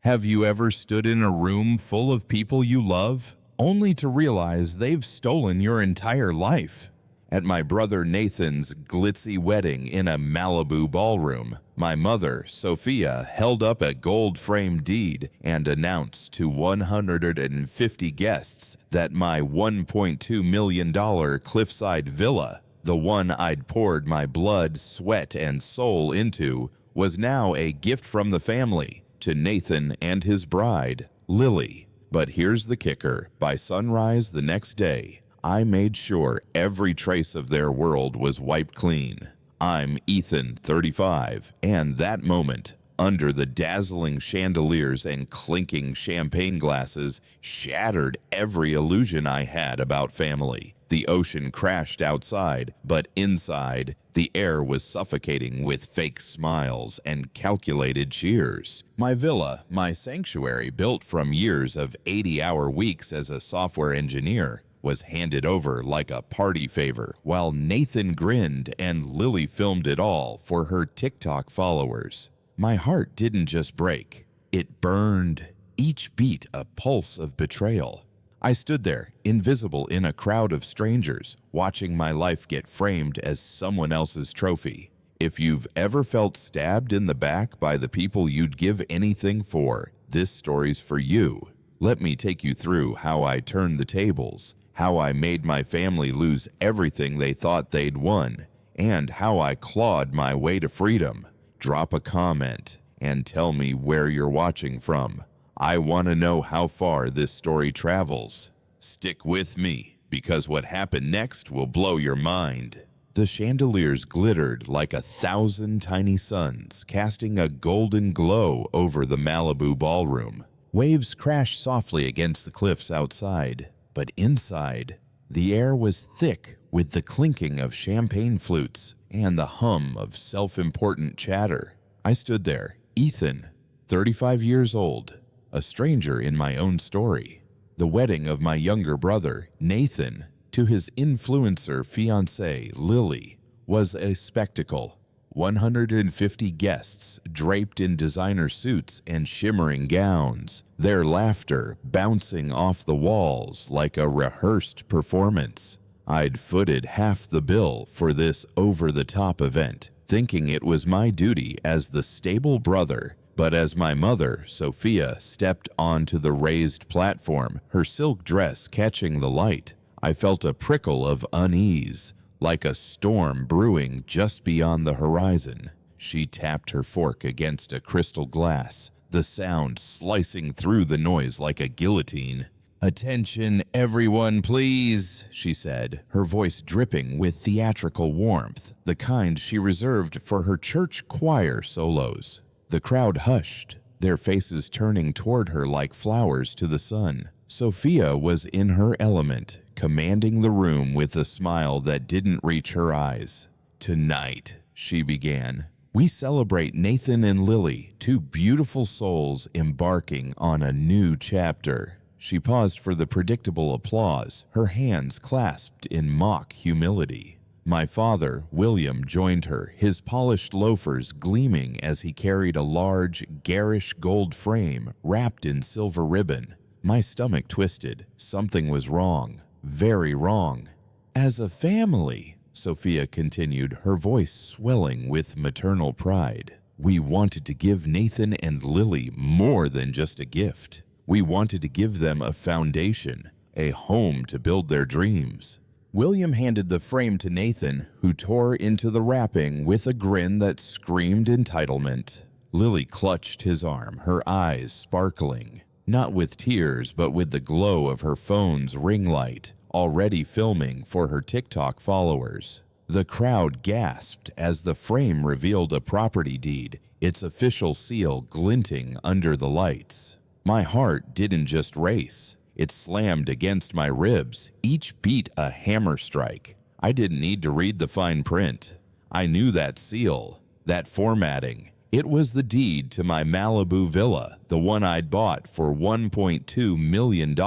Have you ever stood in a room full of people you love, only to realize they've stolen your entire life? At my brother Nathan's glitzy wedding in a Malibu ballroom, my mother, Sophia, held up a gold-framed deed and announced to 150 guests that my $1.2 million cliffside villa, the one I'd poured my blood, sweat, and soul into, was now a gift from the family to Nathan and his bride, Lily. But here's the kicker. By sunrise the next day, I made sure every trace of their world was wiped clean. I'm Ethan, 35, and that moment, under the dazzling chandeliers and clinking champagne glasses, shattered every illusion I had about family. The ocean crashed outside, but inside, the air was suffocating with fake smiles and calculated cheers. My villa, my sanctuary built from years of 80-hour weeks as a software engineer, was handed over like a party favor while Nathan grinned and Lily filmed it all for her TikTok followers. My heart didn't just break, it burned, each beat a pulse of betrayal. I stood there, invisible in a crowd of strangers, watching my life get framed as someone else's trophy. If you've ever felt stabbed in the back by the people you'd give anything for, this story's for you. Let me take you through how I turned the tables, how I made my family lose everything they thought they'd won, and how I clawed my way to freedom. Drop a comment and tell me where you're watching from. I want to know how far this story travels. Stick with me, because what happened next will blow your mind. The chandeliers glittered like 1,000 tiny suns, casting a golden glow over the Malibu ballroom. Waves crashed softly against the cliffs outside, but inside, the air was thick with the clinking of champagne flutes and the hum of self-important chatter. I stood there, Ethan, 35 years old, a stranger in my own story. The wedding of my younger brother, Nathan, to his influencer fiancée, Lily, was a spectacle. 150 guests draped in designer suits and shimmering gowns, their laughter bouncing off the walls like a rehearsed performance. I'd footed half the bill for this over-the-top event, thinking it was my duty as the stable brother. But as my mother, Sophia, stepped onto the raised platform, her silk dress catching the light, I felt a prickle of unease, like a storm brewing just beyond the horizon. She tapped her fork against a crystal glass, the sound slicing through the noise like a guillotine. "Attention, everyone, please," she said, her voice dripping with theatrical warmth, the kind she reserved for her church choir solos. The crowd hushed, their faces turning toward her like flowers to the sun. Sophia was in her element, commanding the room with a smile that didn't reach her eyes. "Tonight," she began, "we celebrate Nathan and Lily, two beautiful souls embarking on a new chapter." She paused for the predictable applause, her hands clasped in mock humility. My father, William, joined her, his polished loafers gleaming as he carried a large, garish gold frame wrapped in silver ribbon. My stomach twisted. Something was wrong. Very wrong. "As a family," Sophia continued, her voice swelling with maternal pride, "we wanted to give Nathan and Lily more than just a gift. We wanted to give them a foundation, a home to build their dreams." William handed the frame to Nathan, who tore into the wrapping with a grin that screamed entitlement. Lily clutched his arm, her eyes sparkling, not with tears but with the glow of her phone's ring light, already filming for her TikTok followers. The crowd gasped as the frame revealed a property deed, its official seal glinting under the lights. My heart didn't just race. It slammed against my ribs, each beat a hammer strike. I didn't need to read the fine print. I knew that seal, that formatting. It was the deed to my Malibu villa, the one I'd bought for $1.2 million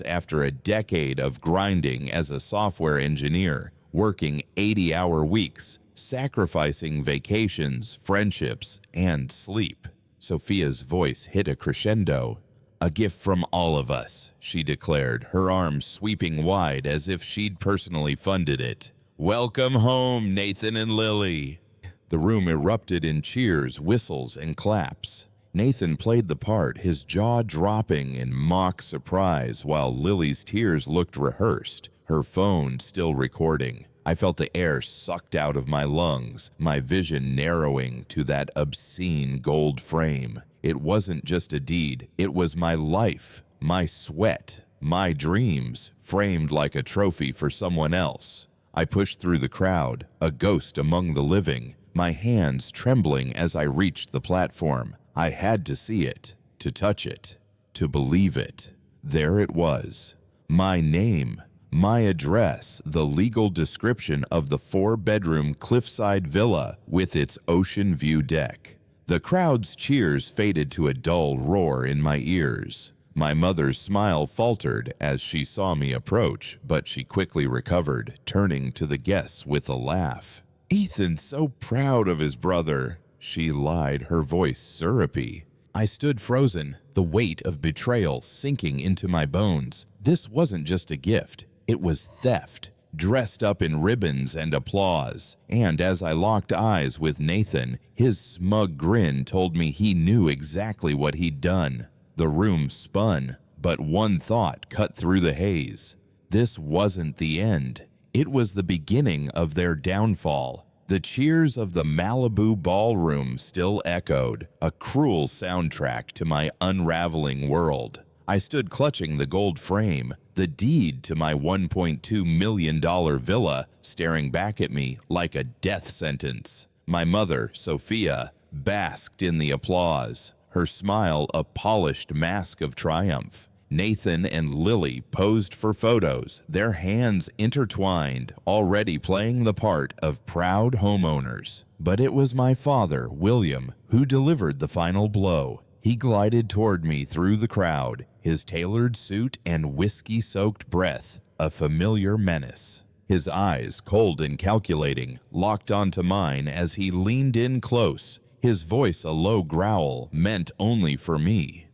after a decade of grinding as a software engineer, working 80-hour weeks, sacrificing vacations, friendships, and sleep. Sophia's voice hit a crescendo. "A gift from all of us," she declared, her arms sweeping wide as if she'd personally funded it. "Welcome home, Nathan and Lily." The room erupted in cheers, whistles, and claps. Nathan played the part, his jaw dropping in mock surprise, while Lily's tears looked rehearsed, her phone still recording. I felt the air sucked out of my lungs, my vision narrowing to that obscene gold frame. It wasn't just a deed, it was my life, my sweat, my dreams, framed like a trophy for someone else. I pushed through the crowd, a ghost among the living, my hands trembling as I reached the platform. I had to see it, to touch it, to believe it. There it was. My name, my address, the legal description of the 4-bedroom cliffside villa with its ocean view deck. The crowd's cheers faded to a dull roar in my ears. My mother's smile faltered as she saw me approach, but she quickly recovered, turning to the guests with a laugh. "Ethan's so proud of his brother," she lied, her voice syrupy. I stood frozen, the weight of betrayal sinking into my bones. This wasn't just a gift, it was theft, dressed up in ribbons and applause. And as I locked eyes with Nathan, his smug grin told me he knew exactly what he'd done. The room spun, but one thought cut through the haze. This wasn't the end. It was the beginning of their downfall. The cheers of the Malibu ballroom still echoed, a cruel soundtrack to my unraveling world. I stood clutching the gold frame, the deed to my $1.2 million villa, staring back at me like a death sentence. My mother, Sophia, basked in the applause, her smile a polished mask of triumph. Nathan and Lily posed for photos, their hands intertwined, already playing the part of proud homeowners. But it was my father, William, who delivered the final blow. He glided toward me through the crowd, his tailored suit and whiskey-soaked breath a familiar menace. His eyes, cold and calculating, locked onto mine as he leaned in close, his voice a low growl meant only for me.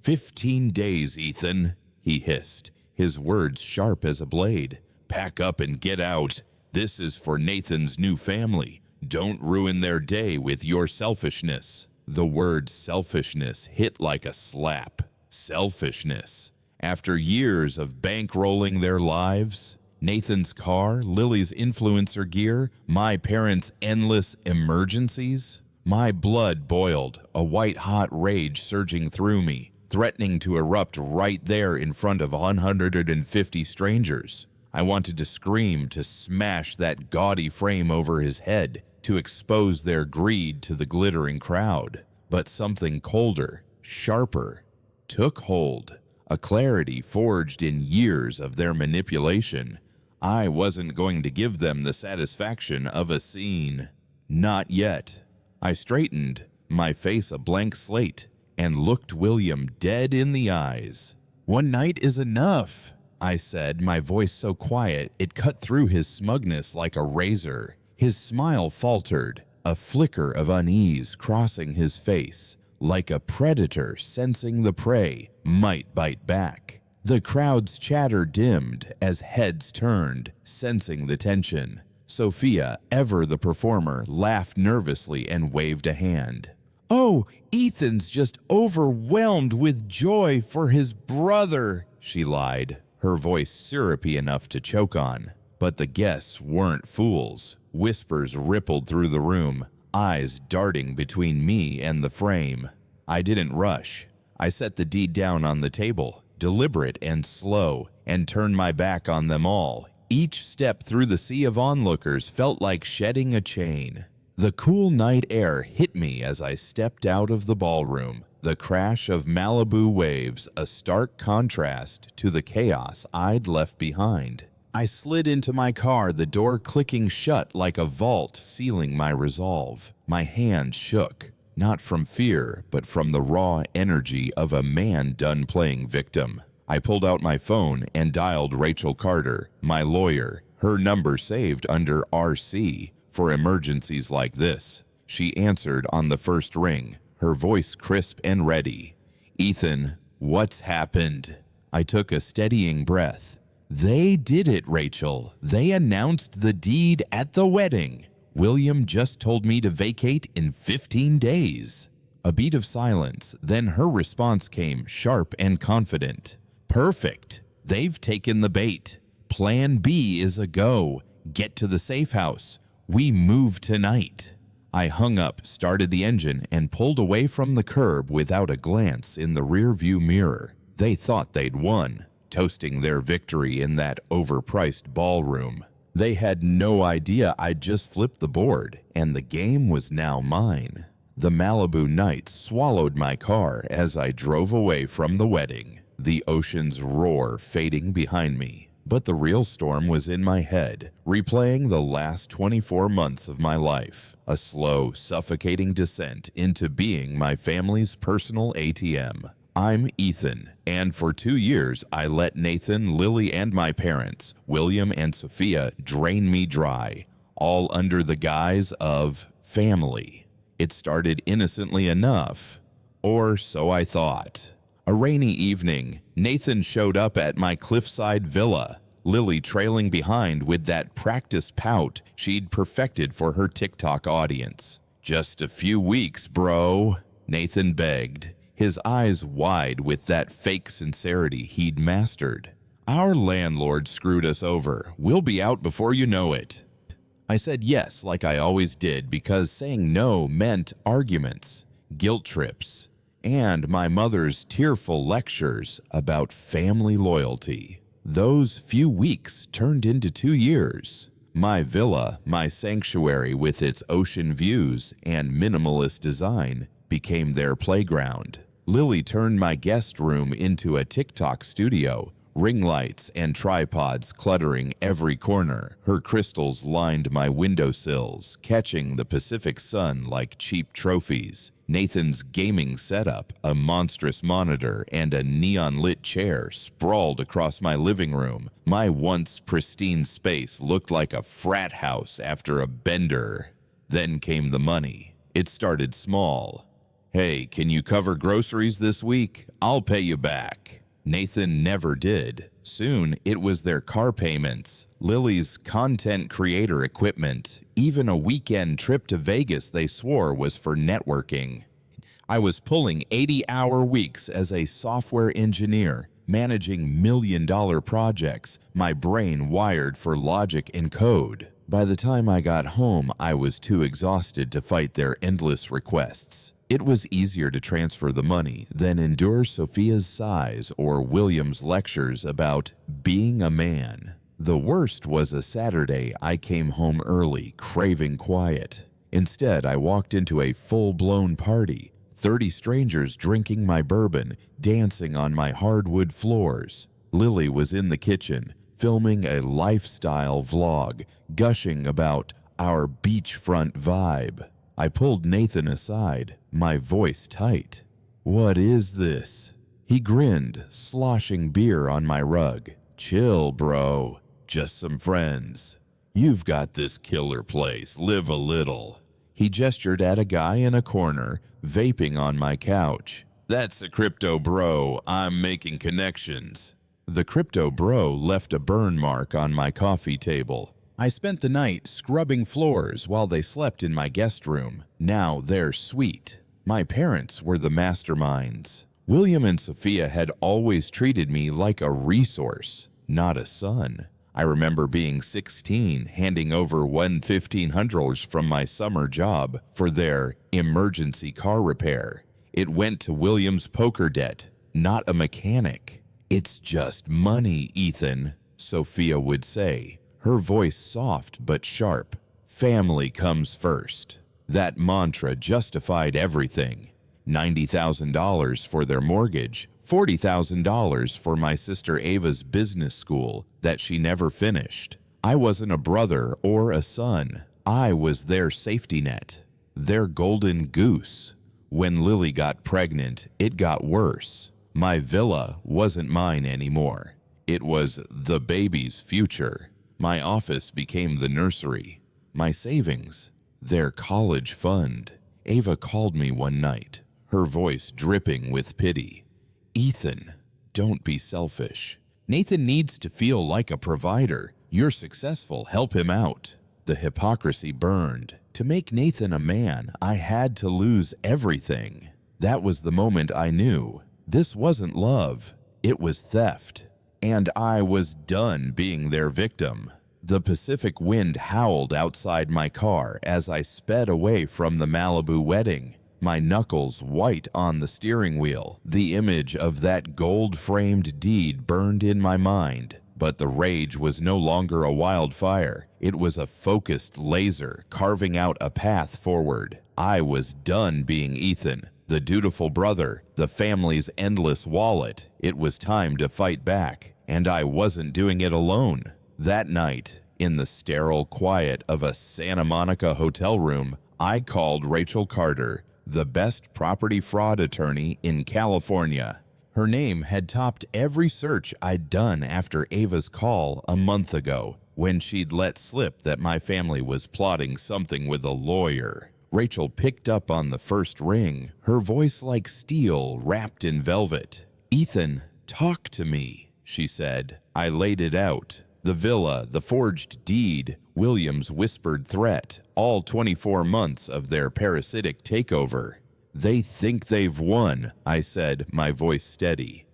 15 days, Ethan, he hissed, his words sharp as a blade. Pack up and get out. This is for Nathan's new family. Don't ruin their day with your selfishness. The word selfishness hit like a slap. Selfishness. After years of bankrolling their lives, Nathan's car, Lily's influencer gear, my parents' endless emergencies, my blood boiled, a white-hot rage surging through me, threatening to erupt right there in front of 150 strangers. I wanted to scream, to smash that gaudy frame over his head, to expose their greed to the glittering crowd. But something colder, sharper, took hold, a clarity forged in years of their manipulation. I wasn't going to give them the satisfaction of a scene. Not yet. I straightened, my face a blank slate, and looked William dead in the eyes. "One night is enough," I said, my voice so quiet it cut through his smugness like a razor. His smile faltered, a flicker of unease crossing his face, like a predator sensing the prey might bite back. The crowd's chatter dimmed as heads turned, sensing the tension. Sophia, ever the performer, laughed nervously and waved a hand. "Oh, Ethan's just overwhelmed with joy for his brother," she lied, her voice syrupy enough to choke on. But the guests weren't fools. Whispers rippled through the room, eyes darting between me and the frame. I didn't rush. I set the deed down on the table, deliberate and slow, and turned my back on them all. Each step through the sea of onlookers felt like shedding a chain. The cool night air hit me as I stepped out of the ballroom, the crash of Malibu waves a stark contrast to the chaos I'd left behind. I slid into my car, the door clicking shut like a vault sealing my resolve. My hand shook, not from fear, but from the raw energy of a man done playing victim. I pulled out my phone and dialed Rachel Carter, my lawyer, her number saved under RC for emergencies like this. She answered on the first ring, her voice crisp and ready. "Ethan, what's happened?" I took a steadying breath. "They did it, Rachel. They announced the deed at the wedding. William just told me to vacate in 15 days. A beat of silence, then her response came, sharp and confident. "Perfect. They've taken the bait. Plan B is a go. Get to the safe house. We move tonight." I hung up, started the engine, and pulled away from the curb without a glance in the rearview mirror. They thought they'd won, toasting their victory in that overpriced ballroom. They had no idea I'd just flipped the board, and the game was now mine. The Malibu night swallowed my car as I drove away from the wedding, the ocean's roar fading behind me. But the real storm was in my head, replaying the last 24 months of my life, a slow, suffocating descent into being my family's personal ATM. I'm Ethan, and for 2 years I let Nathan, Lily, and my parents, William and Sophia, drain me dry, all under the guise of family. It started innocently enough, or so I thought. A rainy evening, Nathan showed up at my cliffside villa, Lily trailing behind with that practice pout she'd perfected for her TikTok audience. "Just a few weeks, bro," Nathan begged, his eyes wide with that fake sincerity he'd mastered. "Our landlord screwed us over. We'll be out before you know it." I said yes like I always did because saying no meant arguments, guilt trips, and my mother's tearful lectures about family loyalty. Those few weeks turned into 2 years. My villa, my sanctuary with its ocean views and minimalist design, became their playground. Lily turned my guest room into a TikTok studio, ring lights and tripods cluttering every corner. Her crystals lined my windowsills, catching the Pacific sun like cheap trophies. Nathan's gaming setup, a monstrous monitor, and a neon-lit chair sprawled across my living room. My once pristine space looked like a frat house after a bender. Then came the money. It started small. "Hey, can you cover groceries this week? I'll pay you back." Nathan never did. Soon, it was their car payments, Lily's content creator equipment, even a weekend trip to Vegas they swore was for networking. I was pulling 80-hour weeks as a software engineer, managing million-dollar projects, my brain wired for logic and code. By the time I got home, I was too exhausted to fight their endless requests. It was easier to transfer the money than endure Sophia's sighs or William's lectures about being a man. The worst was a Saturday I came home early, craving quiet. Instead, I walked into a full-blown party, 30 strangers drinking my bourbon, dancing on my hardwood floors. Lily was in the kitchen, filming a lifestyle vlog, gushing about our beachfront vibe. I pulled Nathan aside, my voice tight. "What is this?" He grinned, sloshing beer on my rug. "Chill, bro. Just some friends. You've got this killer place. Live a little." He gestured at a guy in a corner, vaping on my couch. "That's a crypto bro. I'm making connections." The crypto bro left a burn mark on my coffee table. I spent the night scrubbing floors while they slept in my guest room, now their suite. My parents were the masterminds. William and Sophia had always treated me like a resource, not a son. I remember being 16, handing over $1,500 from my summer job for their emergency car repair. It went to William's poker debt, not a mechanic. "It's just money, Ethan," Sophia would say, her voice soft but sharp. "Family comes first." That mantra justified everything. $90,000 for their mortgage, $40,000 for my sister Ava's business school that she never finished. I wasn't a brother or a son. I was their safety net, their golden goose. When Lily got pregnant, it got worse. My villa wasn't mine anymore. It was the baby's future. My office became the nursery. My savings, their college fund. Ava called me one night, her voice dripping with pity. "Ethan, don't be selfish. Nathan needs to feel like a provider. You're successful, help him out." The hypocrisy burned. To make Nathan a man, I had to lose everything. That was the moment I knew. This wasn't love, it was theft. And I was done being their victim. The Pacific wind howled outside my car as I sped away from the Malibu wedding, my knuckles white on the steering wheel. The image of that gold-framed deed burned in my mind, but the rage was no longer a wildfire. It was a focused laser carving out a path forward. I was done being Ethan, the dutiful brother, the family's endless wallet. It was time to fight back, and I wasn't doing it alone. That night, in the sterile quiet of a Santa Monica hotel room, I called Rachel Carter, the best property fraud attorney in California. Her name had topped every search I'd done after Ava's call a month ago, when she'd let slip that my family was plotting something with a lawyer. Rachel picked up on the first ring, her voice like steel wrapped in velvet. "Ethan, talk to me," she said. I laid it out. The villa, the forged deed, William's whispered threat, all 24 months of their parasitic takeover. "They think they've won," I said, my voice steady.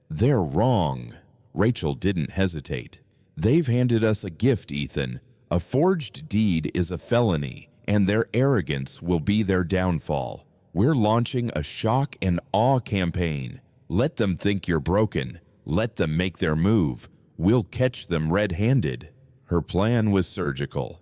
"They're wrong." Rachel didn't hesitate. "They've handed us a gift, Ethan. A forged deed is a felony, and their arrogance will be their downfall. We're launching a shock and awe campaign. Let them think you're broken. Let them make their move. We'll catch them red-handed." Her plan was surgical.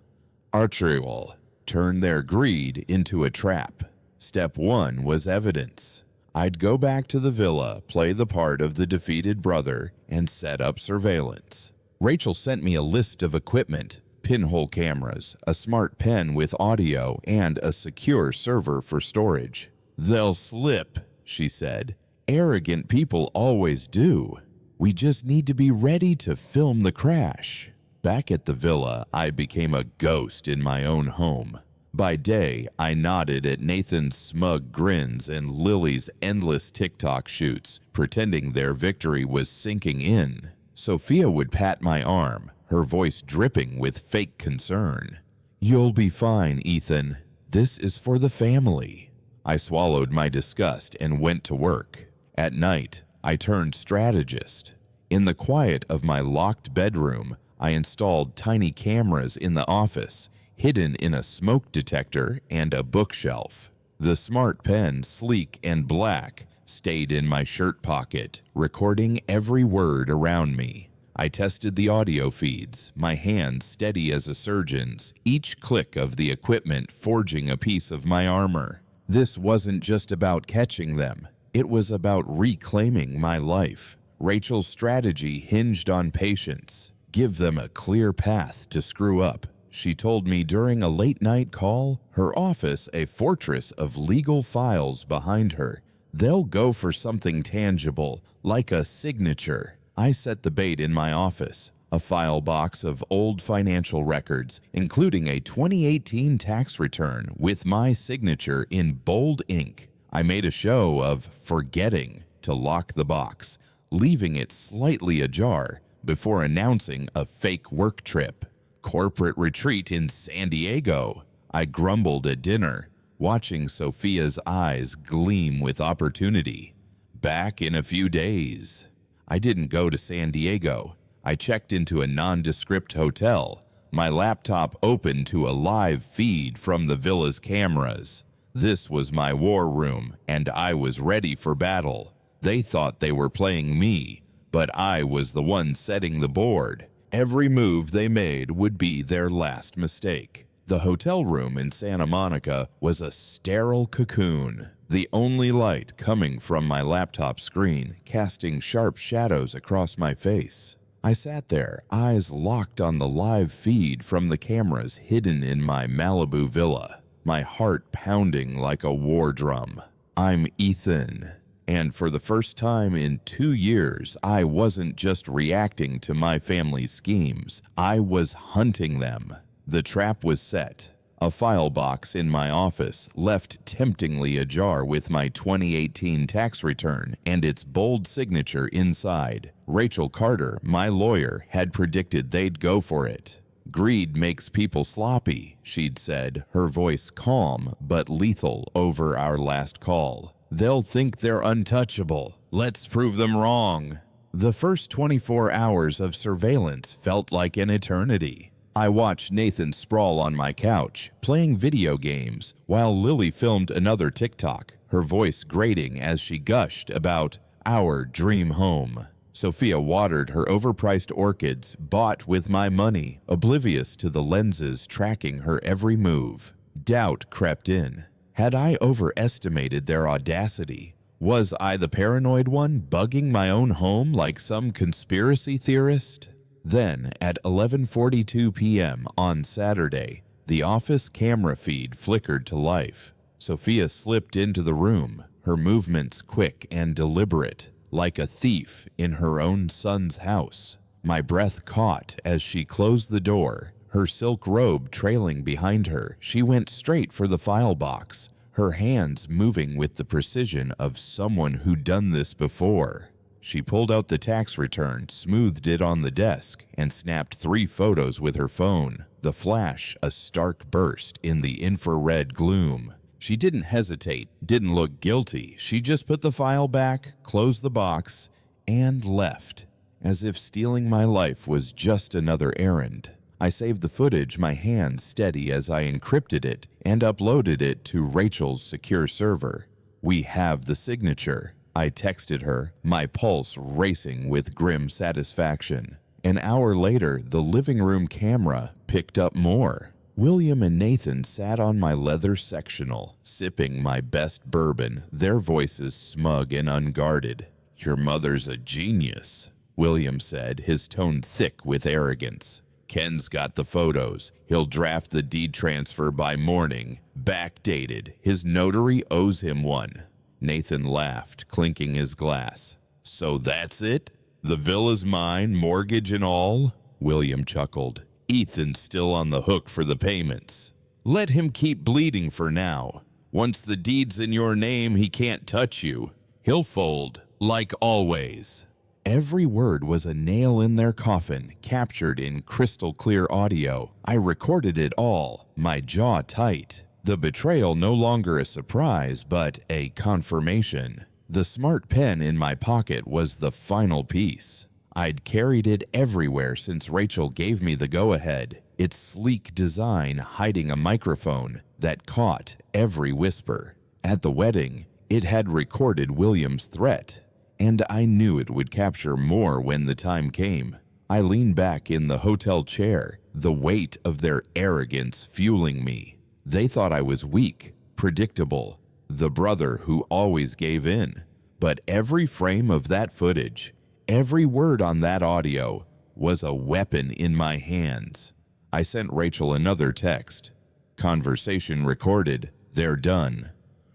Betrayal. Turn their greed into a trap. Step 1 was evidence. I'd go back to the villa, play the part of the defeated brother, and set up surveillance. Rachel sent me a list of equipment: pinhole cameras, a smart pen with audio, and a secure server for storage. "They'll slip," she said. "Arrogant people always do. We just need to be ready to film the crash." Back at the villa, I became a ghost in my own home. By day, I nodded at Nathan's smug grins and Lily's endless TikTok shoots, pretending their victory was sinking in. Sophia would pat my arm, her voice dripping with fake concern. "You'll be fine, Ethan. This is for the family." I swallowed my disgust and went to work. At night, I turned strategist. In the quiet of my locked bedroom, I installed tiny cameras in the office, hidden in a smoke detector and a bookshelf. The smart pen, sleek and black, stayed in my shirt pocket, recording every word around me. I tested the audio feeds, my hands steady as a surgeon's, each click of the equipment forging a piece of my armor. This wasn't just about catching them. It was about reclaiming my life. Rachel's strategy hinged on patience. Give them a clear path to screw up. She told me during a late-night call, her office a fortress of legal files behind her. They'll go for something tangible, like a signature. I set the bait in my office, a file box of old financial records, including a 2018 tax return with my signature in bold ink. I made a show of forgetting to lock the box, leaving it slightly ajar before announcing a fake work trip. Corporate retreat in San Diego. I grumbled at dinner, watching Sophia's eyes gleam with opportunity. Back in a few days. I didn't go to San Diego. I checked into a nondescript hotel, my laptop open to a live feed from the villa's cameras. This was my war room, and I was ready for battle. They thought they were playing me, but I was the one setting the board. Every move they made would be their last mistake. The hotel room in Santa Monica was a sterile cocoon, the only light coming from my laptop screen, casting sharp shadows across my face. I sat there, eyes locked on the live feed from the cameras hidden in my Malibu villa, my heart pounding like a war drum. I'm Ethan. And for the first time in 2 years, I wasn't just reacting to my family's schemes. I was hunting them. The trap was set. A file box in my office, left temptingly ajar with my 2018 tax return and its bold signature inside. Rachel Carter, my lawyer, had predicted they'd go for it. "Greed makes people sloppy," she'd said, her voice calm but lethal over our last call. "They'll think they're untouchable. Let's prove them wrong." The first 24 hours of surveillance felt like an eternity. I watched Nathan sprawl on my couch, playing video games, while Lily filmed another TikTok, her voice grating as she gushed about our dream home. Sophia watered her overpriced orchids, bought with my money, oblivious to the lenses tracking her every move. Doubt crept in. Had I overestimated their audacity? Was I the paranoid one, bugging my own home like some conspiracy theorist? Then, at 11:42 p.m. on Saturday, the office camera feed flickered to life. Sophia slipped into the room, her movements quick and deliberate, like a thief in her own son's house. My breath caught as she closed the door, her silk robe trailing behind her. She went straight for the file box, her hands moving with the precision of someone who'd done this before. She pulled out the tax return, smoothed it on the desk, and snapped 3 photos with her phone, the flash a stark burst in the infrared gloom. She didn't hesitate, didn't look guilty. She just put the file back, closed the box, and left, as if stealing my life was just another errand. I saved the footage, my hands steady as I encrypted it and uploaded it to Rachel's secure server. "We have the signature," I texted her, my pulse racing with grim satisfaction. An hour later, the living room camera picked up more. William and Nathan sat on my leather sectional, sipping my best bourbon, their voices smug and unguarded. "Your mother's a genius," William said, his tone thick with arrogance. "Ken's got the photos. He'll draft the deed transfer by morning. Backdated. His notary owes him one." Nathan laughed, clinking his glass. "So that's it? The villa's mine, mortgage and all?" William chuckled. "Ethan's still on the hook for the payments. Let him keep bleeding for now. Once the deed's in your name, he can't touch you. He'll fold, like always." Every word was a nail in their coffin, captured in crystal clear audio. I recorded it all, my jaw tight. The betrayal no longer a surprise, but a confirmation. The smart pen in my pocket was the final piece. I'd carried it everywhere since Rachel gave me the go-ahead, its sleek design hiding a microphone that caught every whisper. At the wedding, it had recorded William's threat, and I knew it would capture more when the time came. I leaned back in the hotel chair, the weight of their arrogance fueling me. They thought I was weak, predictable, the brother who always gave in. But every frame of that footage, every word on that audio, was a weapon in my hands. I sent Rachel another text. "Conversation recorded. They're done."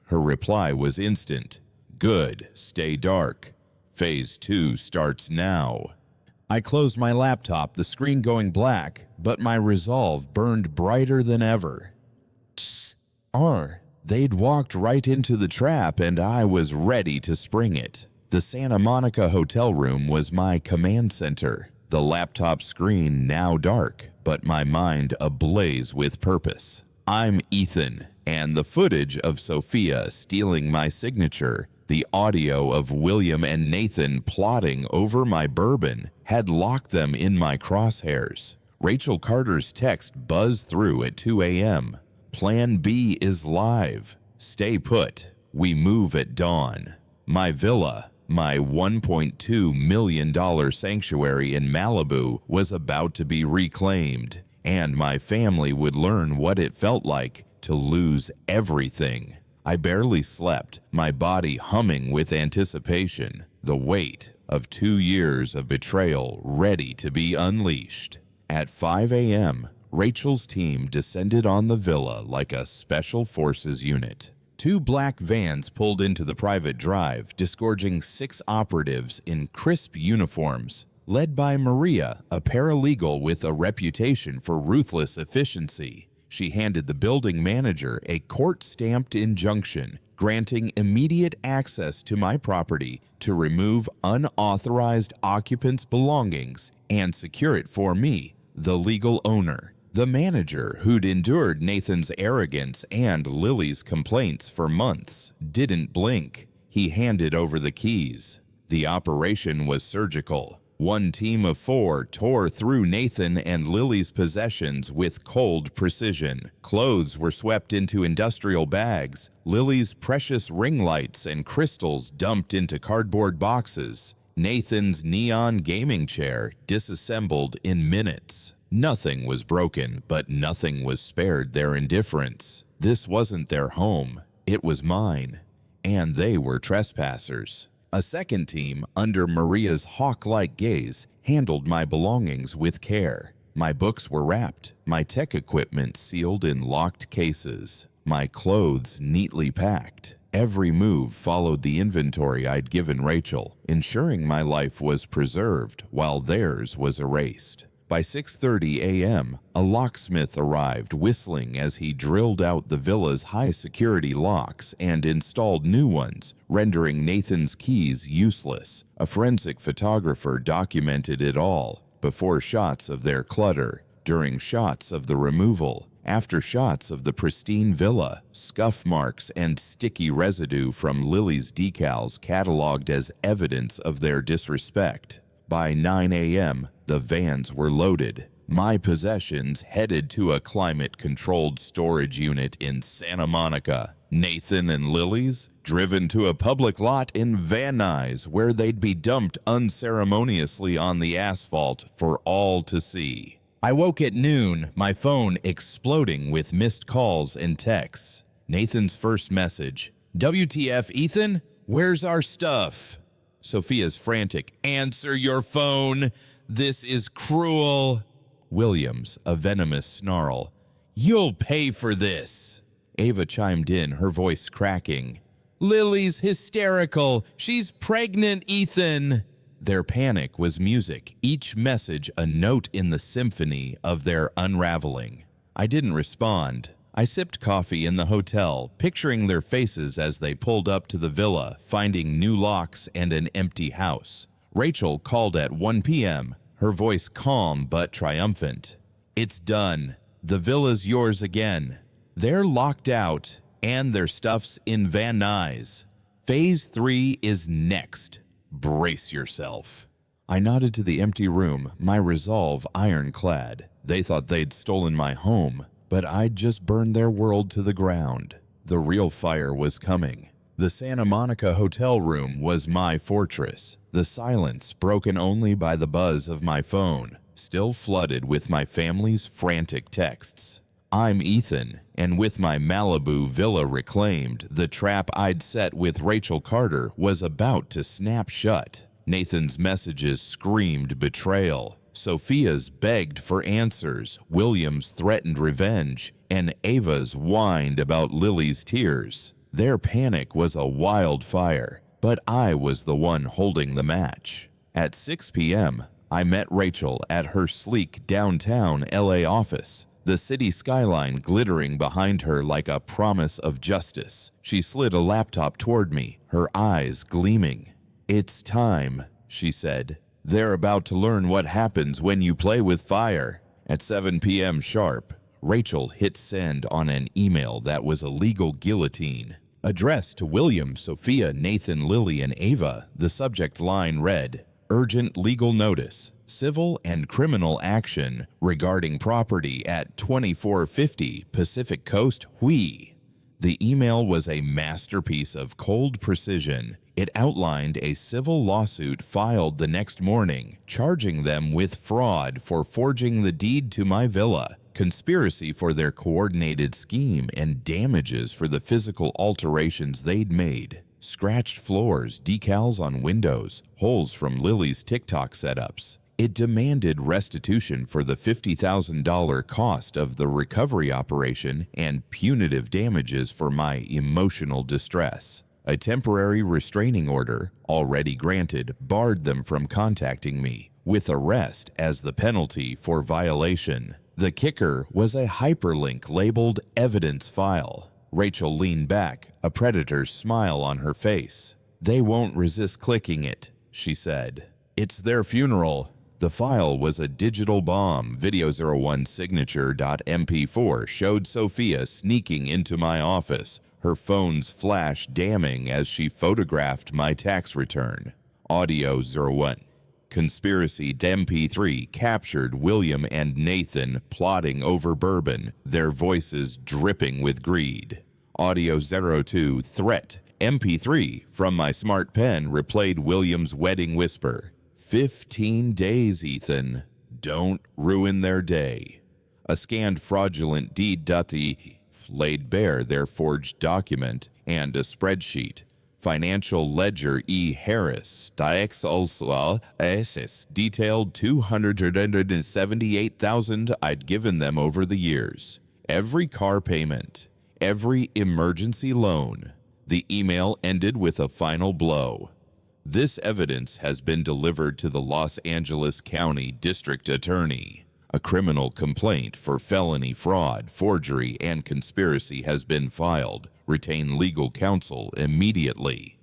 Her reply was instant. "Good. Stay dark. Phase 2 starts now." I closed my laptop, the screen going black, but my resolve burned brighter than ever. They'd walked right into the trap, and I was ready to spring it. The Santa Monica hotel room was my command center, the laptop screen now dark, but my mind ablaze with purpose. I'm Ethan, and the footage of Sophia stealing my signature, the audio of William and Nathan plotting over my bourbon, had locked them in my crosshairs. Rachel Carter's text buzzed through at 2 a.m. "Plan B is live. Stay put. We move at dawn." My villa, my $1.2 million sanctuary in Malibu, was about to be reclaimed, and my family would learn what it felt like to lose everything. I barely slept, my body humming with anticipation, the weight of 2 years of betrayal ready to be unleashed. At 5 a.m., Rachel's team descended on the villa like a special forces unit. 2 black vans pulled into the private drive, disgorging 6 operatives in crisp uniforms, led by Maria, a paralegal with a reputation for ruthless efficiency. She handed the building manager a court-stamped injunction granting immediate access to my property to remove unauthorized occupants' belongings and secure it for me, the legal owner. The manager, who'd endured Nathan's arrogance and Lily's complaints for months, didn't blink. He handed over the keys. The operation was surgical. One team of 4 tore through Nathan and Lily's possessions with cold precision. Clothes were swept into industrial bags, Lily's precious ring lights and crystals dumped into cardboard boxes, Nathan's neon gaming chair disassembled in minutes. Nothing was broken, but nothing was spared their indifference. This wasn't their home, it was mine, and they were trespassers. A second team, under Maria's hawk-like gaze, handled my belongings with care. My books were wrapped, my tech equipment sealed in locked cases, my clothes neatly packed. Every move followed the inventory I'd given Rachel, ensuring my life was preserved while theirs was erased. By 6:30 a.m., a locksmith arrived whistling as he drilled out the villa's high-security locks and installed new ones, rendering Nathan's keys useless. A forensic photographer documented it all, before shots of their clutter, during shots of the removal, after shots of the pristine villa, scuff marks and sticky residue from Lily's decals cataloged as evidence of their disrespect. By 9 a.m., the vans were loaded. My possessions headed to a climate-controlled storage unit in Santa Monica. Nathan and Lily's driven to a public lot in Van Nuys, where they'd be dumped unceremoniously on the asphalt for all to see. I woke at noon, my phone exploding with missed calls and texts. Nathan's first message, "WTF, Ethan? Where's our stuff?" Sophia's frantic, "Answer your phone. This is cruel." William's, a venomous snarl, "You'll pay for this." Ava chimed in, her voice cracking, "Lily's hysterical. She's pregnant, Ethan." Their panic was music, each message a note in the symphony of their unraveling. I didn't respond. I sipped coffee in the hotel, picturing their faces as they pulled up to the villa, finding new locks and an empty house. Rachel called at 1 p.m., her voice calm but triumphant. "It's done. The villa's yours again. They're locked out, and their stuff's in Van Nuys. Phase 3 is next. Brace yourself." I nodded to the empty room, my resolve ironclad. They thought they'd stolen my home, but I'd just burned their world to the ground. The real fire was coming. The Santa Monica hotel room was my fortress, the silence broken only by the buzz of my phone, still flooded with my family's frantic texts. I'm Ethan, and with my Malibu villa reclaimed, the trap I'd set with Rachel Carter was about to snap shut. Nathan's messages screamed betrayal. Sophia's begged for answers, William's threatened revenge, and Ava's whined about Lily's tears. Their panic was a wildfire, but I was the one holding the match. At 6 p.m., I met Rachel at her sleek downtown LA office, the city skyline glittering behind her like a promise of justice. She slid a laptop toward me, her eyes gleaming. "It's time," she said. "They're about to learn what happens when you play with fire." At 7 p.m. sharp, Rachel hit send on an email that was a legal guillotine. Addressed to William, Sophia, Nathan, Lily, and Ava, the subject line read, "Urgent legal notice, civil and criminal action regarding property at 2450 Pacific Coast, Hui." The email was a masterpiece of cold precision. It outlined a civil lawsuit filed the next morning, charging them with fraud for forging the deed to my villa, conspiracy for their coordinated scheme, and damages for the physical alterations they'd made. Scratched floors, decals on windows, holes from Lily's TikTok setups. It demanded restitution for the $50,000 cost of the recovery operation and punitive damages for my emotional distress. A temporary restraining order, already granted, barred them from contacting me, with arrest as the penalty for violation. The kicker was a hyperlink labeled Evidence File. Rachel leaned back, a predator's smile on her face. "They won't resist clicking it," she said. "It's their funeral." The file was a digital bomb. Video01 signature.mp4 showed Sophia sneaking into my office, her phone's flash damning as she photographed my tax return. Audio 01. Conspiracy MP3 captured William and Nathan plotting over bourbon, their voices dripping with greed. Audio 02 Threat MP3 from my smart pen replayed William's wedding whisper. 15 days, Don't ruin their day. A scanned fraudulent deed laid bare their forged document and a spreadsheet. Financial ledger E. Harris, detailed $278,000 I'd given them over the years. Every car payment, every emergency loan. The email ended with a final blow. This evidence has been delivered to the Los Angeles County District Attorney. A criminal complaint for felony fraud, forgery, and conspiracy has been filed. Retain legal counsel immediately.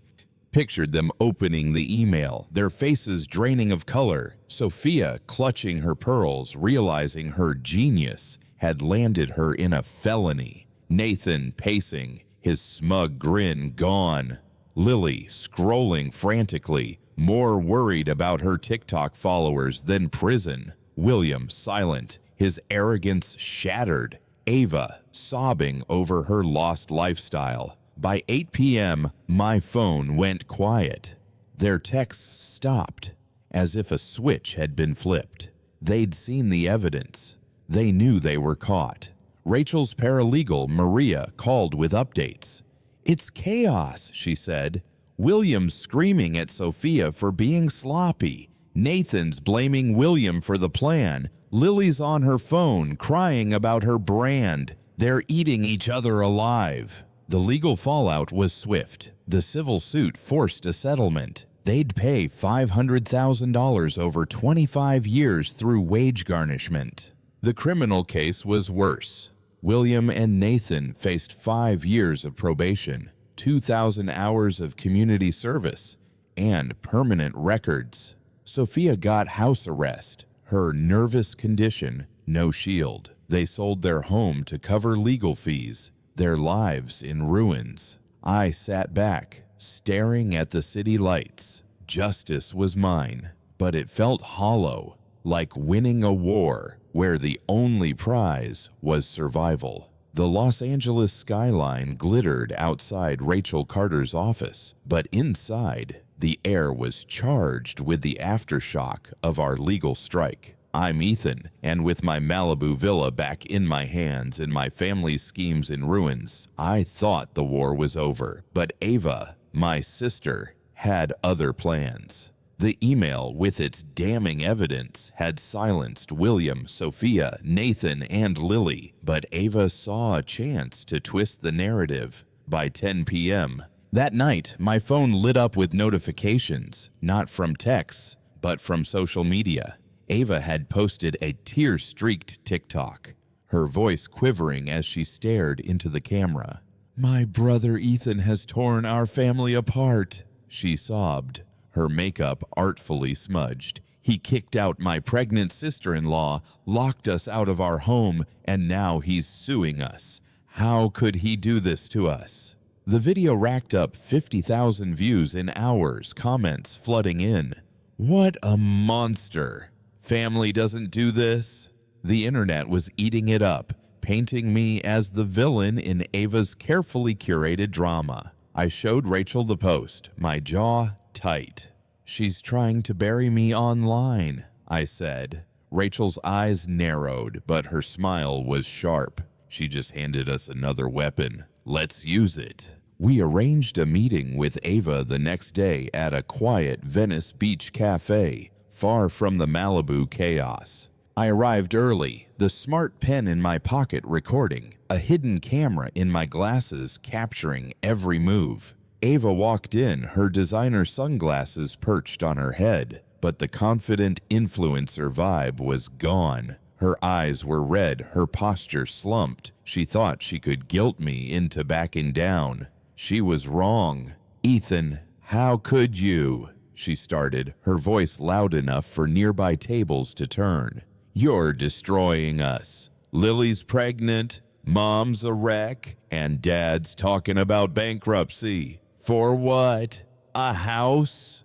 Pictured them opening the email, their faces draining of color. Sophia clutching her pearls, realizing her genius had landed her in a felony. Nathan pacing, his smug grin gone. Lily scrolling frantically, more worried about her TikTok followers than prison. William silent, his arrogance shattered. Ava sobbing over her lost lifestyle. By 8 p.m., my phone went quiet. Their texts stopped, as if a switch had been flipped. They'd seen the evidence. They knew they were caught. Rachel's paralegal, Maria, called with updates. "It's chaos," she said. "William's screaming at Sophia for being sloppy. Nathan's blaming William for the plan. Lily's on her phone crying about her brand. They're eating each other alive." The legal fallout was swift. The civil suit forced a settlement. They'd pay $500,000 over 25 years through wage garnishment. The criminal case was worse. William and Nathan faced 5 years of probation, 2,000 hours of community service, and permanent records. Sophia got house arrest. Her nervous condition, no shield. They sold their home to cover legal fees, their lives in ruins. I sat back, staring at the city lights. Justice was mine, but it felt hollow, like winning a war where the only prize was survival. The Los Angeles skyline glittered outside Rachel Carter's office, but inside, the air was charged with the aftershock of our legal strike. I'm Ethan, and with my Malibu villa back in my hands and my family's schemes in ruins, I thought the war was over. But Ava, my sister, had other plans. The email, with its damning evidence, had silenced William, Sophia, Nathan, and Lily, but Ava saw a chance to twist the narrative. By 10 p.m. that night, my phone lit up with notifications, not from texts, but from social media. Ava had posted a tear-streaked TikTok, her voice quivering as she stared into the camera. "My brother Ethan has torn our family apart," she sobbed, her makeup artfully smudged. "He kicked out my pregnant sister-in-law, locked us out of our home, and now he's suing us. How could he do this to us?" The video racked up 50,000 views in hours, comments flooding in. "What a monster! Family doesn't do this." The internet was eating it up, painting me as the villain in Ava's carefully curated drama. I showed Rachel the post, my jaw tight. "She's trying to bury me online," I said. Rachel's eyes narrowed, but her smile was sharp. She just handed us another weapon. Let's use it. We arranged a meeting with Ava the next day at a quiet Venice Beach cafe, far from the Malibu chaos. I arrived early, the smart pen in my pocket recording, a hidden camera in my glasses capturing every move. Ava walked in, her designer sunglasses perched on her head, but the confident influencer vibe was gone. Her eyes were red, her posture slumped. She thought she could guilt me into backing down. She was wrong. "Ethan, how could you?" she started, her voice loud enough for nearby tables to turn. "You're destroying us. Lily's pregnant, Mom's a wreck, and Dad's talking about bankruptcy. For what? A house?"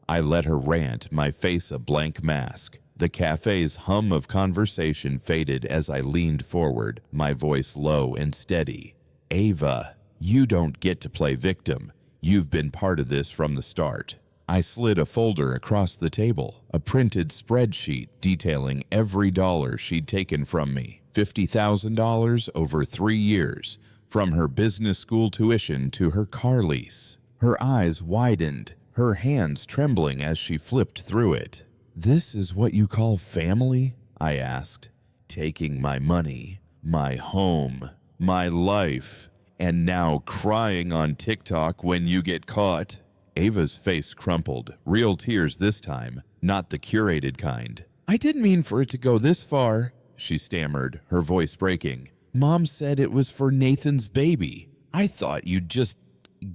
I let her rant, my face a blank mask. The cafe's hum of conversation faded as I leaned forward, my voice low and steady. "Ava, you don't get to play victim. You've been part of this from the start." I slid a folder across the table, a printed spreadsheet detailing every dollar she'd taken from me, $50,000 over 3 years, from her business school tuition to her car lease. Her eyes widened, her hands trembling as she flipped through it. "This is what you call family?" I asked. "Taking my money, my home, my life, and now crying on TikTok when you get caught?" Ava's face crumpled, real tears this time, not the curated kind. "I didn't mean for it to go this far," she stammered, her voice breaking. "Mom said it was for Nathan's baby. I thought you'd just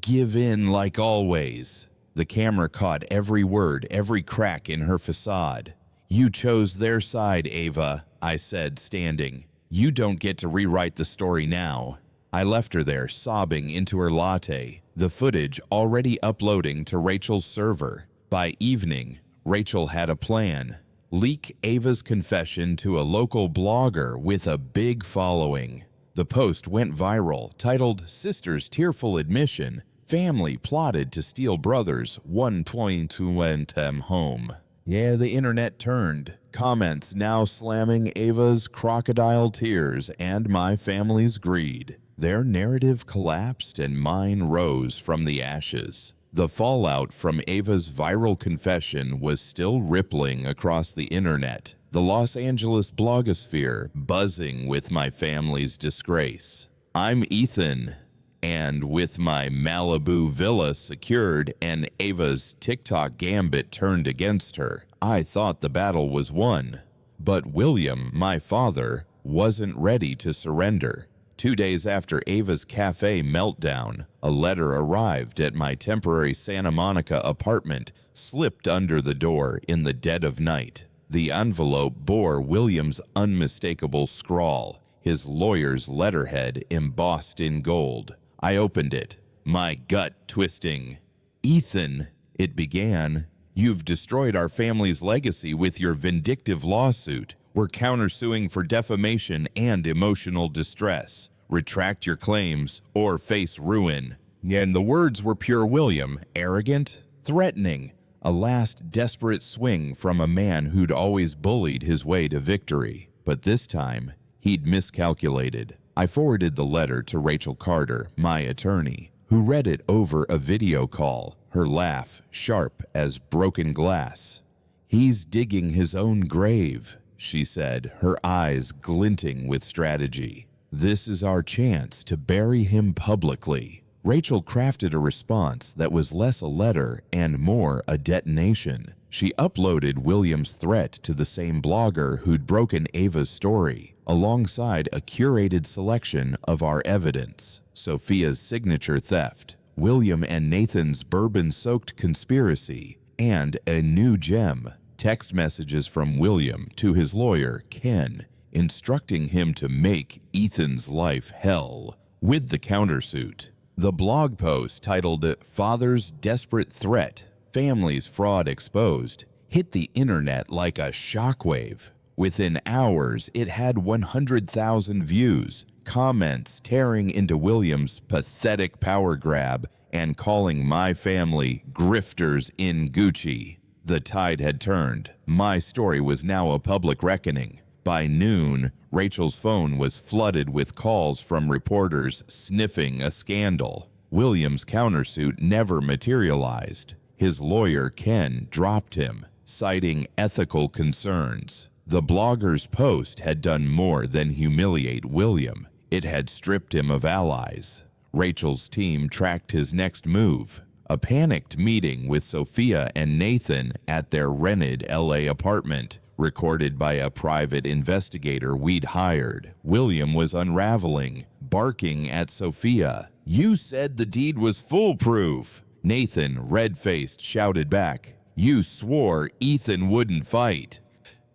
give in like always." The camera caught every word, every crack in her facade. "You chose their side, Ava," I said, standing. "You don't get to rewrite the story now." I left her there, sobbing into her latte, the footage already uploading to Rachel's server. By evening, Rachel had a plan. Leak Ava's confession to a local blogger with a big following. The post went viral, titled "Sister's Tearful Admission. Family Plotted to Steal Brother's 1.2 M Home." Yeah, the internet turned. Comments now slamming Ava's crocodile tears and my family's greed. Their narrative collapsed and mine rose from the ashes. The fallout from Ava's viral confession was still rippling across the internet, the Los Angeles blogosphere buzzing with my family's disgrace. I'm Ethan, and with my Malibu villa secured and Ava's TikTok gambit turned against her, I thought the battle was won. But William, my father, wasn't ready to surrender. 2 days after Ava's cafe meltdown, a letter arrived at my temporary Santa Monica apartment, slipped under the door in the dead of night. The envelope bore William's unmistakable scrawl, his lawyer's letterhead embossed in gold. I opened it, my gut twisting. "Ethan," it began, "you've destroyed our family's legacy with your vindictive lawsuit. We're countersuing for defamation and emotional distress. Retract your claims or face ruin." And the words were pure William, arrogant, threatening, a last desperate swing from a man who'd always bullied his way to victory. But this time, he'd miscalculated. I forwarded the letter to Rachel Carter, my attorney, who read it over a video call, her laugh sharp as broken glass. "He's digging his own grave," she said, her eyes glinting with strategy. "This is our chance to bury him publicly." Rachel crafted a response that was less a letter and more a detonation. She uploaded William's threat to the same blogger who'd broken Ava's story, alongside a curated selection of our evidence: Sophia's signature theft, William and Nathan's bourbon-soaked conspiracy, and a new gem: text messages from William to his lawyer, Ken, instructing him to make Ethan's life hell with the countersuit. The blog post, titled "Father's Desperate Threat, Family's Fraud Exposed," hit the internet like a shockwave. Within hours, it had 100,000 views, comments tearing into William's pathetic power grab and calling my family grifters in Gucci. The tide had turned. My story was now a public reckoning. By noon, Rachel's phone was flooded with calls from reporters sniffing a scandal. William's countersuit never materialized. His lawyer, Ken, dropped him, citing ethical concerns. The blogger's post had done more than humiliate William. It had stripped him of allies. Rachel's team tracked his next move: a panicked meeting with Sophia and Nathan at their rented LA apartment, recorded by a private investigator we'd hired. William was unraveling, barking at Sophia. "You said the deed was foolproof." Nathan, red-faced, shouted back, "You swore Ethan wouldn't fight."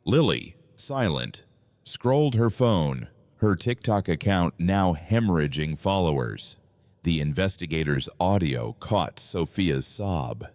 Lily, silent, scrolled her phone, her TikTok account now hemorrhaging followers. The investigator's audio caught Sophia's sob.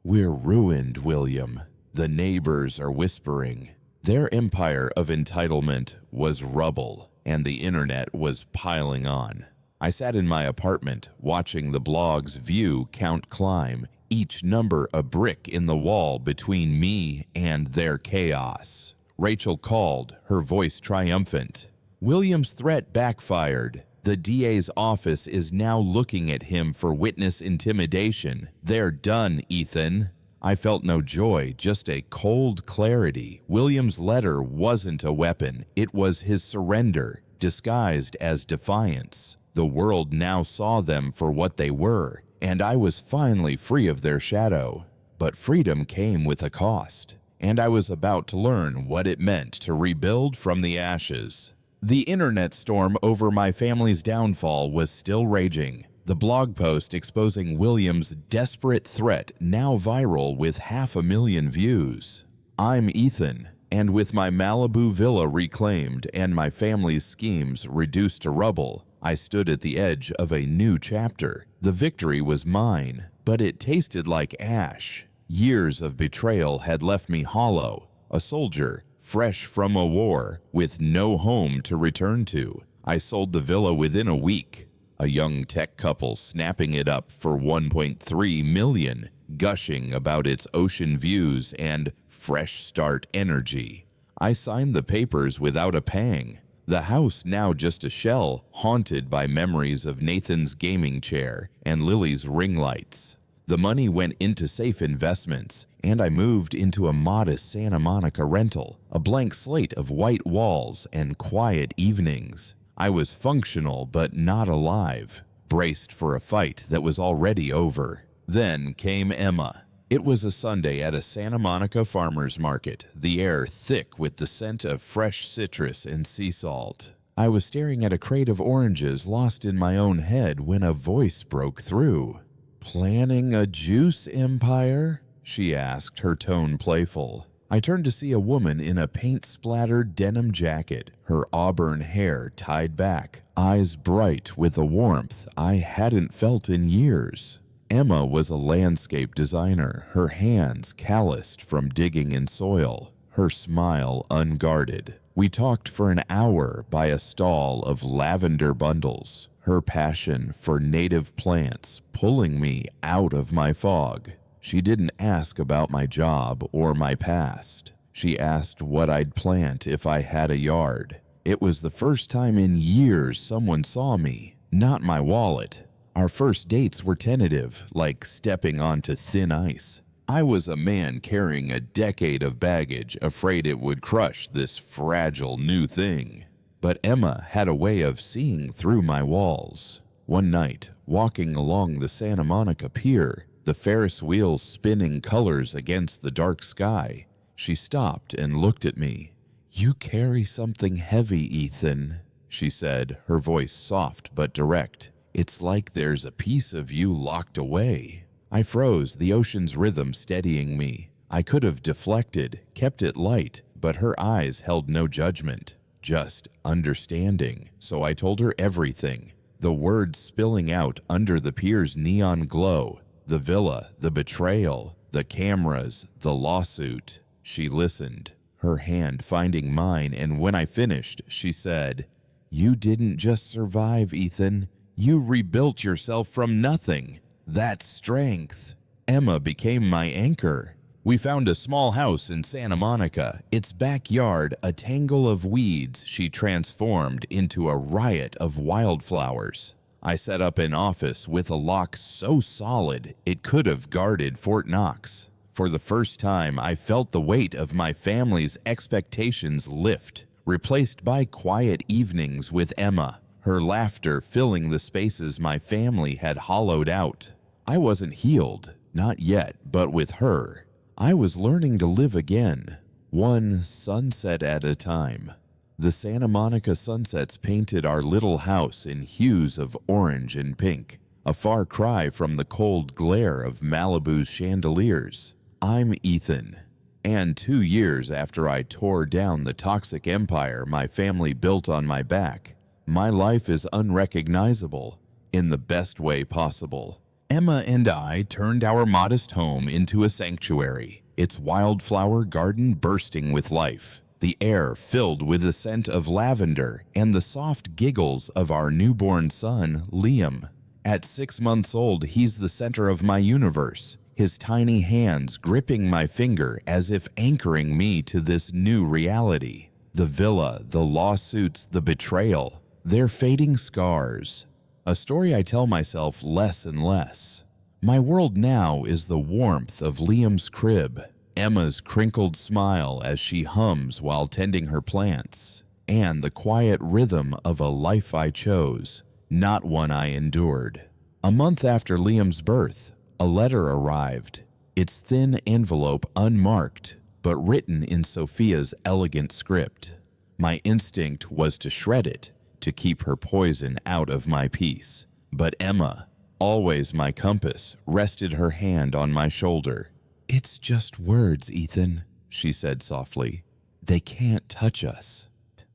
"We're ruined, William. The neighbors are whispering." Their empire of entitlement was rubble, and the internet was piling on. I sat in my apartment, watching the blog's view count climb, each number a brick in the wall between me and their chaos. Rachel called, her voice triumphant. William's threat backfired. The DA's office is now looking at him for witness intimidation. They're done, Ethan. I felt no joy, just a cold clarity. William's letter wasn't a weapon. It was his surrender, disguised as defiance. The world now saw them for what they were, and I was finally free of their shadow. But freedom came with a cost, and I was about to learn what it meant to rebuild from the ashes. The internet storm over my family's downfall was still raging. The blog post exposing William's desperate threat now viral with 500,000 views. I'm Ethan, and with my Malibu villa reclaimed and my family's schemes reduced to rubble, I stood at the edge of a new chapter. The victory was mine, but it tasted like ash. Years of betrayal had left me hollow, a soldier, fresh from a war, with no home to return to. I sold the villa within a week, a young tech couple snapping it up for $1.3 million, gushing about its ocean views and fresh start energy. I signed the papers without a pang. The house now just a shell, haunted by memories of Nathan's gaming chair and Lily's ring lights. The money went into safe investments, and I moved into a modest Santa Monica rental, a blank slate of white walls and quiet evenings. I was functional but not alive, braced for a fight that was already over. Then came Emma. It was a Sunday at a Santa Monica farmer's market, the air thick with the scent of fresh citrus and sea salt. I was staring at a crate of oranges lost in my own head when a voice broke through. "Planning a juice empire?" she asked, her tone playful. I turned to see a woman in a paint-splattered denim jacket, her auburn hair tied back, eyes bright with a warmth I hadn't felt in years. Emma was a landscape designer, her hands calloused from digging in soil, her smile unguarded. We talked for an hour by a stall of lavender bundles, her passion for native plants pulling me out of my fog. She didn't ask about my job or my past. She asked what I'd plant if I had a yard. It was the first time in years someone saw me, not my wallet. Our first dates were tentative, like stepping onto thin ice. I was a man carrying a decade of baggage, afraid it would crush this fragile new thing. But Emma had a way of seeing through my walls. One night, walking along the Santa Monica pier, the Ferris wheels spinning colors against the dark sky, she stopped and looked at me. "You carry something heavy, Ethan," she said, her voice soft but direct. "It's like there's a piece of you locked away." I froze, the ocean's rhythm steadying me. I could have deflected, kept it light, but her eyes held no judgment, just understanding. So I told her everything, the words spilling out under the pier's neon glow, the villa, the betrayal, the cameras, the lawsuit. She listened, her hand finding mine, and when I finished, she said, "You didn't just survive, Ethan. You rebuilt yourself from nothing. That's strength." Emma became my anchor. We found a small house in Santa Monica, its backyard a tangle of weeds she transformed into a riot of wildflowers. I set up an office with a lock so solid it could have guarded Fort Knox. For the first time, I felt the weight of my family's expectations lift, replaced by quiet evenings with Emma, her laughter filling the spaces my family had hollowed out. I wasn't healed, not yet, but with her, I was learning to live again. one sunset at a time. The Santa Monica sunsets painted our little house in hues of orange and pink, a far cry from the cold glare of Malibu's chandeliers. I'm Ethan, and 2 years after I tore down the toxic empire my family built on my back, my life is unrecognizable in the best way possible. Emma and I turned our modest home into a sanctuary, its wildflower garden bursting with life, the air filled with the scent of lavender and the soft giggles of our newborn son, Liam. At 6 months old, he's the center of my universe, his tiny hands gripping my finger as if anchoring me to this new reality. The villa, the lawsuits, the betrayal, they're fading scars. A story I tell myself less and less. My world now is the warmth of Liam's crib, Emma's crinkled smile as she hums while tending her plants, and the quiet rhythm of a life I chose, not one I endured. A month after Liam's birth, a letter arrived, its thin envelope unmarked, but written in Sophia's elegant script. My instinct was to shred it, to keep her poison out of my peace. But Emma, always my compass, rested her hand on my shoulder. "It's just words, Ethan," she said softly. "They can't touch us."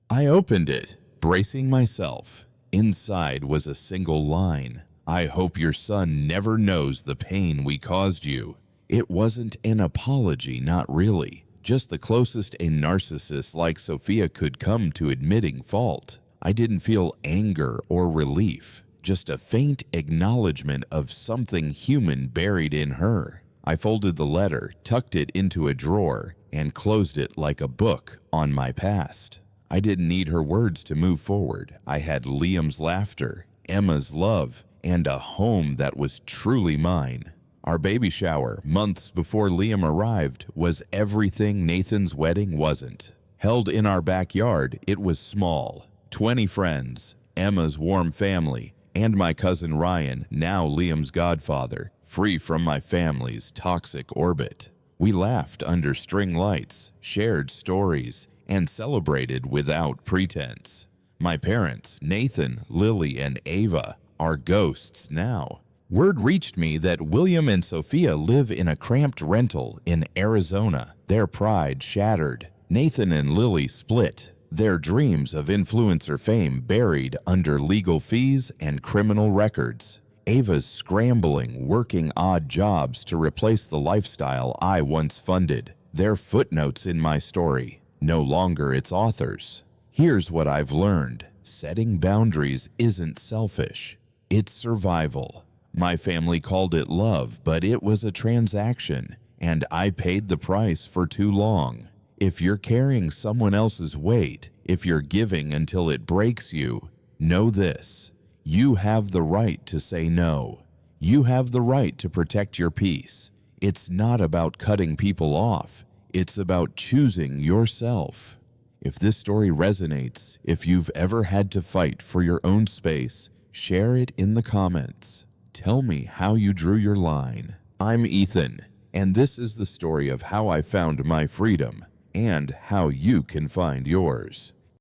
I opened it, bracing myself. Inside was a single line. "I hope your son never knows the pain we caused you." It wasn't an apology, not really. Just the closest a narcissist like Sophia could come to admitting fault. I didn't feel anger or relief, just a faint acknowledgement of something human buried in her. I folded the letter, tucked it into a drawer, and closed it like a book on my past. I didn't need her words to move forward. I had Liam's laughter, Emma's love, and a home that was truly mine. Our baby shower, months before Liam arrived, was everything Nathan's wedding wasn't. Held in our backyard, it was small. 20 friends, Emma's warm family, and my cousin Ryan, now Liam's godfather, free from my family's toxic orbit. We laughed under string lights, shared stories, and celebrated without pretense. My parents, Nathan, Lily, and Ava, are ghosts now. Word reached me that William and Sophia live in a cramped rental in Arizona, their pride shattered. Nathan and Lily split, their dreams of influencer fame buried under legal fees and criminal records. Ava's scrambling, working odd jobs to replace the lifestyle I once funded. They're footnotes in my story, no longer its authors. Here's what I've learned. Setting boundaries isn't selfish. It's survival. My family called it love, but it was a transaction, and I paid the price for too long. If you're carrying someone else's weight, if you're giving until it breaks you, know this: you have the right to say no. You have the right to protect your peace. It's not about cutting people off. It's about choosing yourself. If this story resonates, if you've ever had to fight for your own space, share it in the comments. Tell me how you drew your line. I'm Ethan, and this is the story of how I found my freedom and how you can find yours.